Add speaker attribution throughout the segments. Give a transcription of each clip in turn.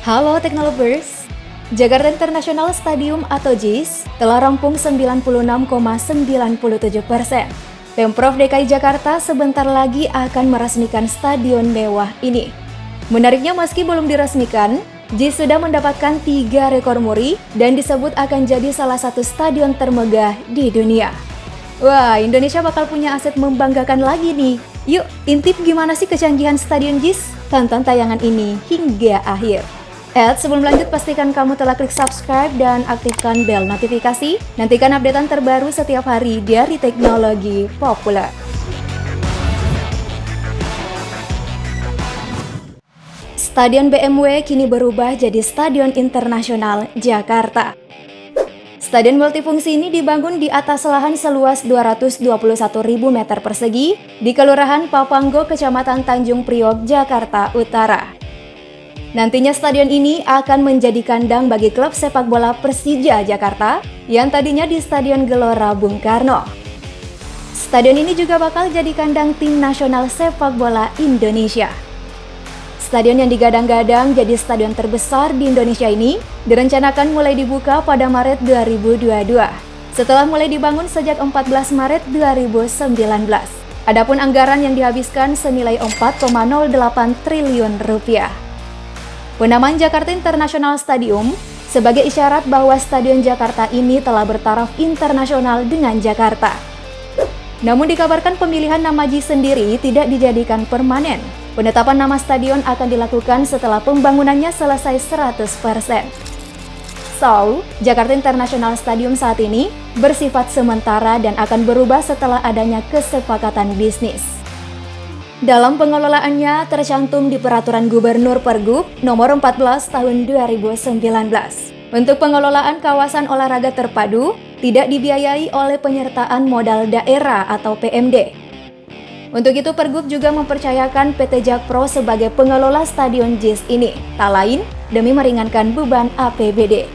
Speaker 1: Halo Teknolovers, Jakarta International Stadium atau JIS telah rampung 96,97%. Pemprov DKI Jakarta sebentar lagi akan meresmikan stadion mewah ini. Menariknya meski belum diresmikan, JIS sudah mendapatkan 3 rekor muri dan disebut akan jadi salah satu stadion termegah di dunia. Wah, Indonesia bakal punya aset membanggakan lagi nih. Yuk, intip gimana sih kecanggihan stadion JIS? Tonton tayangan ini hingga akhir. Sebelum lanjut pastikan kamu telah klik subscribe dan aktifkan bel notifikasi. Nantikan updatean terbaru setiap hari dari teknologi populer. Stadion BMW kini berubah jadi Stadion Internasional Jakarta. Stadion multifungsi ini dibangun di atas lahan seluas 221.000 meter persegi di Kelurahan Papanggo, Kecamatan Tanjung Priok, Jakarta Utara. Nantinya stadion ini akan menjadi kandang bagi klub sepak bola Persija Jakarta yang tadinya di Stadion Gelora Bung Karno. Stadion ini juga bakal jadi kandang tim nasional sepak bola Indonesia. Stadion yang digadang-gadang jadi stadion terbesar di Indonesia ini direncanakan mulai dibuka pada Maret 2022 setelah mulai dibangun sejak 14 Maret 2019. Adapun anggaran yang dihabiskan senilai 4,08 triliun rupiah. Penamaan Jakarta International Stadium sebagai isyarat bahwa Stadion Jakarta ini telah bertaraf internasional dengan Jakarta. Namun dikabarkan pemilihan nama JIS sendiri tidak dijadikan permanen. Penetapan nama stadion akan dilakukan setelah pembangunannya selesai 100%. So, Jakarta International Stadium saat ini bersifat sementara dan akan berubah setelah adanya kesepakatan bisnis. Dalam pengelolaannya tercantum di Peraturan Gubernur Pergub Nomor 14 Tahun 2019. Untuk pengelolaan kawasan olahraga terpadu tidak dibiayai oleh penyertaan modal daerah atau PMD. Untuk itu Pergub juga mempercayakan PT Jakpro sebagai pengelola stadion JIS ini, tak lain demi meringankan beban APBD.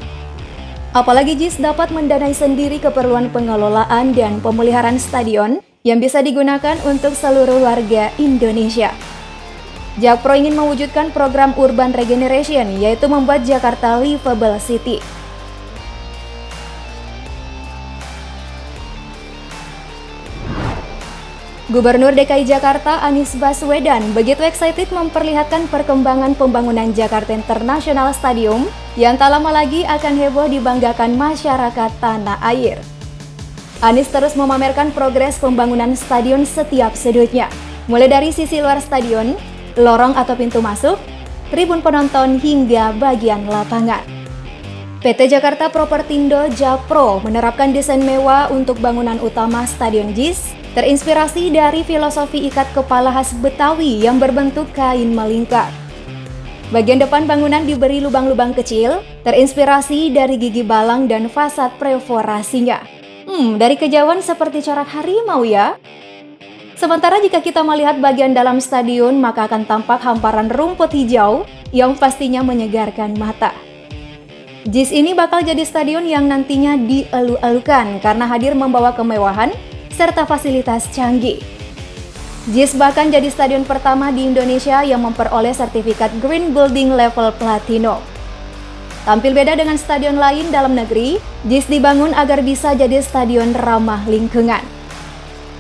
Speaker 1: Apalagi JIS dapat mendanai sendiri keperluan pengelolaan dan pemeliharaan stadion yang bisa digunakan untuk seluruh warga Indonesia. Jakpro ingin mewujudkan program urban regeneration, yaitu membuat Jakarta livable city. Gubernur DKI Jakarta Anies Baswedan begitu excited memperlihatkan perkembangan pembangunan Jakarta International Stadium yang tak lama lagi akan heboh dibanggakan masyarakat tanah air. Anies terus memamerkan progres pembangunan stadion setiap sudutnya, mulai dari sisi luar stadion, lorong atau pintu masuk, tribun penonton hingga bagian lapangan. PT Jakarta Propertindo Jakpro menerapkan desain mewah untuk bangunan utama Stadion JIS, terinspirasi dari filosofi ikat kepala khas Betawi yang berbentuk kain melingkar. Bagian depan bangunan diberi lubang-lubang kecil, terinspirasi dari gigi balang dan fasad perforasinya. Dari kejauhan seperti corak harimau ya. Sementara jika kita melihat bagian dalam stadion, maka akan tampak hamparan rumput hijau yang pastinya menyegarkan mata. JIS ini bakal jadi stadion yang nantinya dielu-elukan karena hadir membawa kemewahan serta fasilitas canggih. JIS bahkan jadi stadion pertama di Indonesia yang memperoleh sertifikat Green Building Level Platinum. Tampil beda dengan stadion lain dalam negeri, JIS dibangun agar bisa jadi stadion ramah lingkungan.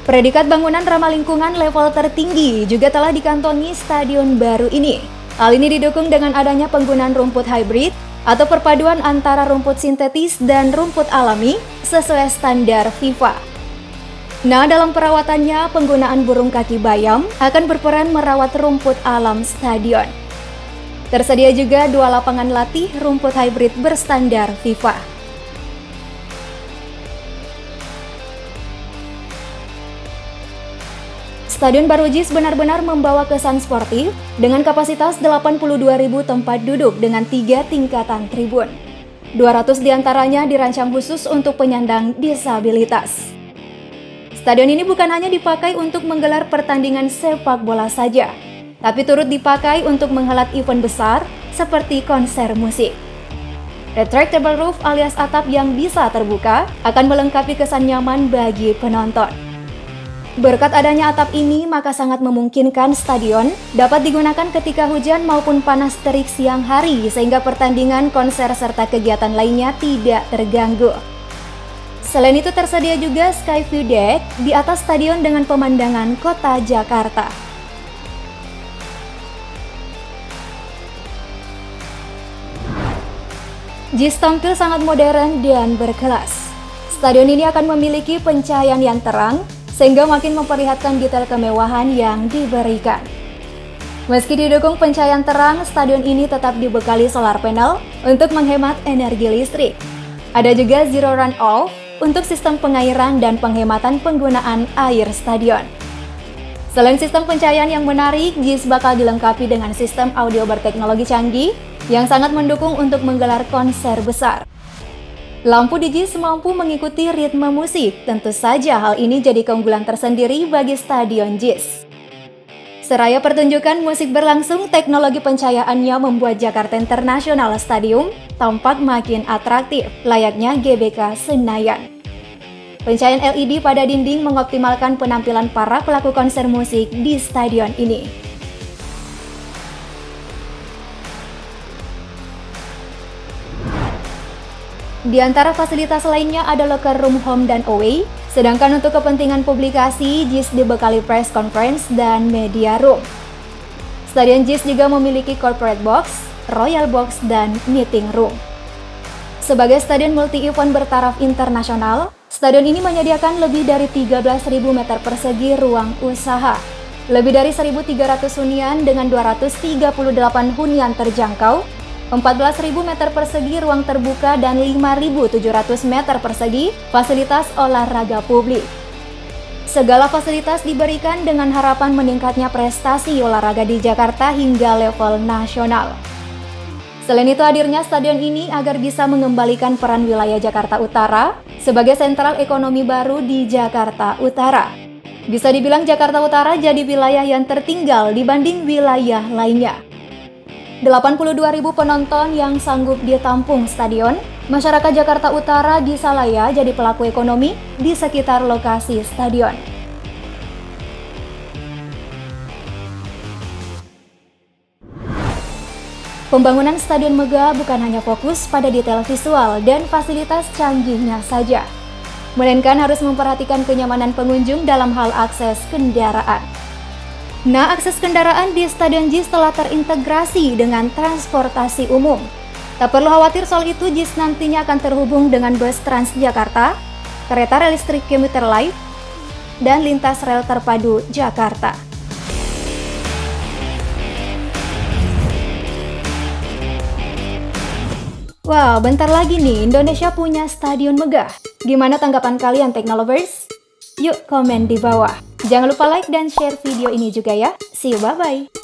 Speaker 1: Predikat bangunan ramah lingkungan level tertinggi juga telah dikantongi stadion baru ini. Hal ini didukung dengan adanya penggunaan rumput hybrid atau perpaduan antara rumput sintetis dan rumput alami sesuai standar FIFA. Nah, dalam perawatannya, penggunaan burung kaki bayam akan berperan merawat rumput alam stadion. Tersedia juga 2 lapangan latih rumput hybrid berstandar FIFA. Stadion baru JIS benar-benar membawa kesan sportif dengan kapasitas 82.000 tempat duduk dengan 3 tingkatan tribun. 200 diantaranya dirancang khusus untuk penyandang disabilitas. Stadion ini bukan hanya dipakai untuk menggelar pertandingan sepak bola saja, tapi turut dipakai untuk menghelat event besar seperti konser musik. Retractable roof alias atap yang bisa terbuka akan melengkapi kesan nyaman bagi penonton. Berkat adanya atap ini, maka sangat memungkinkan stadion dapat digunakan ketika hujan maupun panas terik siang hari, sehingga pertandingan, konser, serta kegiatan lainnya tidak terganggu. Selain itu tersedia juga Sky View Deck di atas stadion dengan pemandangan kota Jakarta. JIS tampil sangat modern dan berkelas. Stadion ini akan memiliki pencahayaan yang terang, sehingga makin memperlihatkan detail kemewahan yang diberikan. Meski didukung pencahayaan terang, stadion ini tetap dibekali solar panel untuk menghemat energi listrik. Ada juga zero runoff untuk sistem pengairan dan penghematan penggunaan air stadion. Selain sistem pencahayaan yang menarik, JIS bakal dilengkapi dengan sistem audio berteknologi canggih yang sangat mendukung untuk menggelar konser besar. Lampu di JIS mampu mengikuti ritme musik, tentu saja hal ini jadi keunggulan tersendiri bagi stadion JIS. Seraya pertunjukan musik berlangsung, teknologi pencahayaannya membuat Jakarta International Stadium tampak makin atraktif, layaknya GBK Senayan. Pencahayaan LED pada dinding mengoptimalkan penampilan para pelaku konser musik di stadion ini. Di antara fasilitas lainnya ada locker room home dan away, sedangkan untuk kepentingan publikasi, JIS dibekali press conference dan media room. Stadion JIS juga memiliki corporate box, royal box, dan meeting room. Sebagai stadion multi-event bertaraf internasional, stadion ini menyediakan lebih dari 13.000 meter persegi ruang usaha, lebih dari 1.300 hunian dengan 238 hunian terjangkau, 14.000 meter persegi ruang terbuka, dan 5.700 meter persegi fasilitas olahraga publik. Segala fasilitas diberikan dengan harapan meningkatnya prestasi olahraga di Jakarta hingga level nasional. Selain itu, hadirnya stadion ini agar bisa mengembalikan peran wilayah Jakarta Utara sebagai sentral ekonomi baru di Jakarta Utara. Bisa dibilang Jakarta Utara jadi wilayah yang tertinggal dibanding wilayah lainnya. 82.000 penonton yang sanggup ditampung stadion, masyarakat Jakarta Utara bisa layak jadi pelaku ekonomi di sekitar lokasi stadion. Pembangunan stadion megah bukan hanya fokus pada detail visual dan fasilitas canggihnya saja, melainkan harus memperhatikan kenyamanan pengunjung dalam hal akses kendaraan. Nah, akses kendaraan di Stadion JIS telah terintegrasi dengan transportasi umum. Tak perlu khawatir soal itu, JIS nantinya akan terhubung dengan bus Transjakarta, kereta rel listrik komuter lain, dan lintas rel terpadu Jakarta. Wow, bentar lagi nih Indonesia punya stadion megah. Gimana tanggapan kalian Teknolovers? Yuk komen di bawah. Jangan lupa like dan share video ini juga ya. See you, bye-bye.